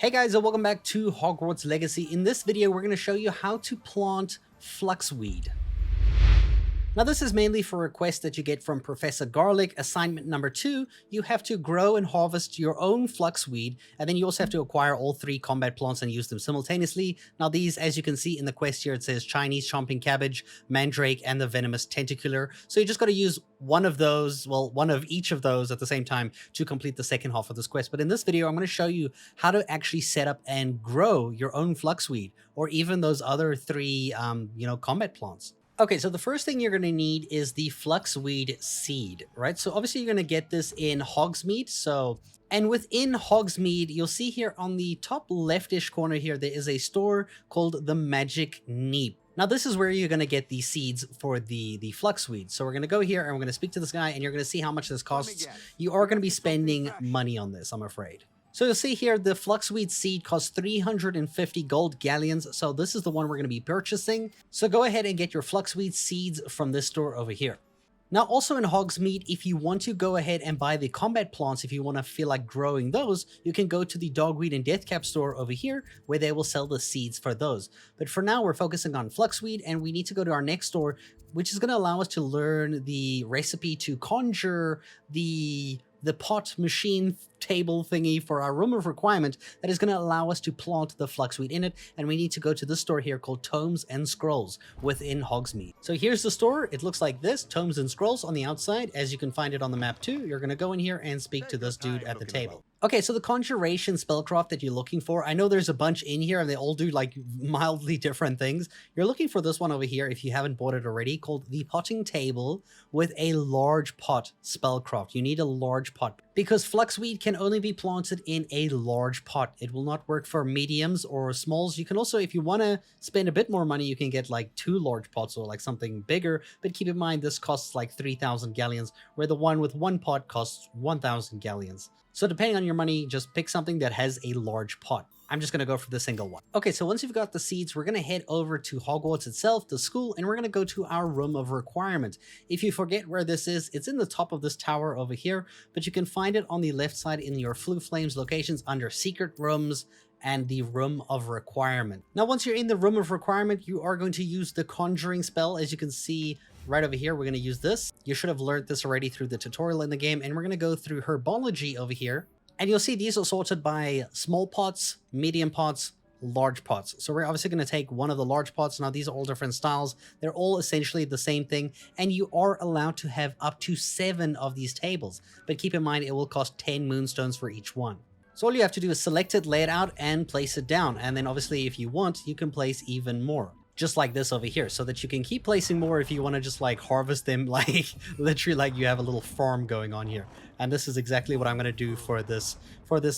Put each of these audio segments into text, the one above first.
Hey guys, and welcome back to Hogwarts Legacy. In this video, we're going to show you how to plant Fluxweed. Now this is mainly for a quest that you get from Professor Garlic. Assignment number 2, you have to grow and harvest your own Fluxweed, and then you also have to acquire all 3 combat plants and use them simultaneously. Now these, as you can see in the quest here, it says Chinese chomping cabbage, Mandrake, and the Venomous tentacula. So you just got to use one of those, well, one of each of those at the same time to complete the second half of this quest. But in this video, I'm going to show you how to actually set up and grow your own Fluxweed, or even those other 3, combat plants. Okay, so the first thing you're going to need is the Fluxweed seed, right? So obviously you're going to get this in Hogsmeade. And within Hogsmeade, you'll see here on the top leftish corner here, there is a store called the Magic Neep. Now this is where you're going to get the seeds for the Fluxweed. So we're going to go here and we're going to speak to this guy and you're going to see how much this costs. You are going to be spending money on this, I'm afraid. So you'll see here the Fluxweed seed costs 350 gold galleons, so this is the one we're going to be purchasing. So go ahead and get your Fluxweed seeds from this store over here. Now also in Hogsmeade, if you want to go ahead and buy the combat plants, if you want to feel like growing those, you can go to the Dogweed and Deathcap store over here where they will sell the seeds for those. But for now, we're focusing on Fluxweed and we need to go to our next store, which is going to allow us to learn the recipe to conjure the pot machine table thingy for our room of requirement that is going to allow us to plant the Fluxweed in it, and we need to go to this store here called Tomes and Scrolls within Hogsmeade. So here's the store. It looks like this, Tomes and Scrolls on the outside, as you can find it on the map too. You're going to go in here and speak to this dude at the table. Okay, so the conjuration spellcraft that you're looking for, I know there's a bunch in here and they all do like mildly different things. You're looking for this one over here if you haven't bought it already, called the Potting Table with a Large Pot spellcraft. You need a large pot because Fluxweed can only be planted in a large pot. It will not work for mediums or smalls. You can also, if you want to spend a bit more money, you can get like 2 large pots or like something bigger, but keep in mind this costs like 3,000 galleons, where the one with 1 pot costs 1,000 galleons. So depending on your money, just pick something that has a large pot. I'm just going to go for the single one. Okay, so once you've got the seeds, we're going to head over to Hogwarts itself, the school, and we're going to go to our room of requirement. If you forget where this is, it's in the top of this tower over here, but you can find it on the left side in your Flue Flames locations under secret rooms and the room of requirement. Now, once you're in the room of requirement, you are going to use the conjuring spell. As you can see right over here, we're going to use this. You should have learned this already through the tutorial in the game, and we're going to go through herbology over here. And you'll see these are sorted by small pots, medium pots, large pots. So we're obviously going to take one of the large pots. Now these are all different styles. They're all essentially the same thing. And you are allowed to have up to 7 of these tables. But keep in mind, it will cost 10 moonstones for each one. So all you have to do is select it, lay it out, and place it down. And then obviously if you want, you can place even more. Just like this over here, so that you can keep placing more if you want to just like harvest them, like literally like you have a little farm going on here. And this is exactly what I'm going to do for this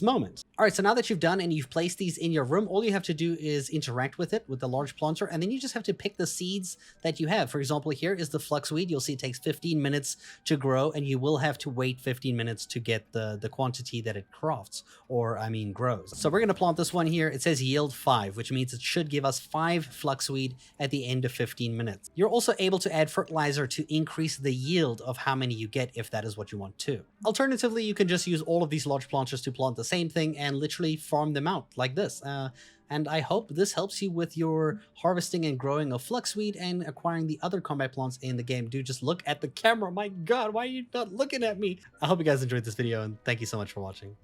moment. All right, so now that you've done and you've placed these in your room, all you have to do is interact with it with the large planter, and then you just have to pick the seeds that you have. For example, here is the Fluxweed. You'll see it takes 15 minutes to grow, and you will have to wait 15 minutes to get the quantity that it crafts, or I mean grows. So we're going to plant this one here. It says yield 5, which means it should give us 5 Fluxweed at the end of 15 minutes. You're also able to add fertilizer to increase the yield of how many you get if that is what you want to. Alternatively, you can just use all of these large planters to plant the same thing and literally farm them out like this. And I hope this helps you with your harvesting and growing of Fluxweed and acquiring the other combat plants in the game. Dude, just look at the camera. My God, why are you not looking at me? I hope you guys enjoyed this video and thank you so much for watching.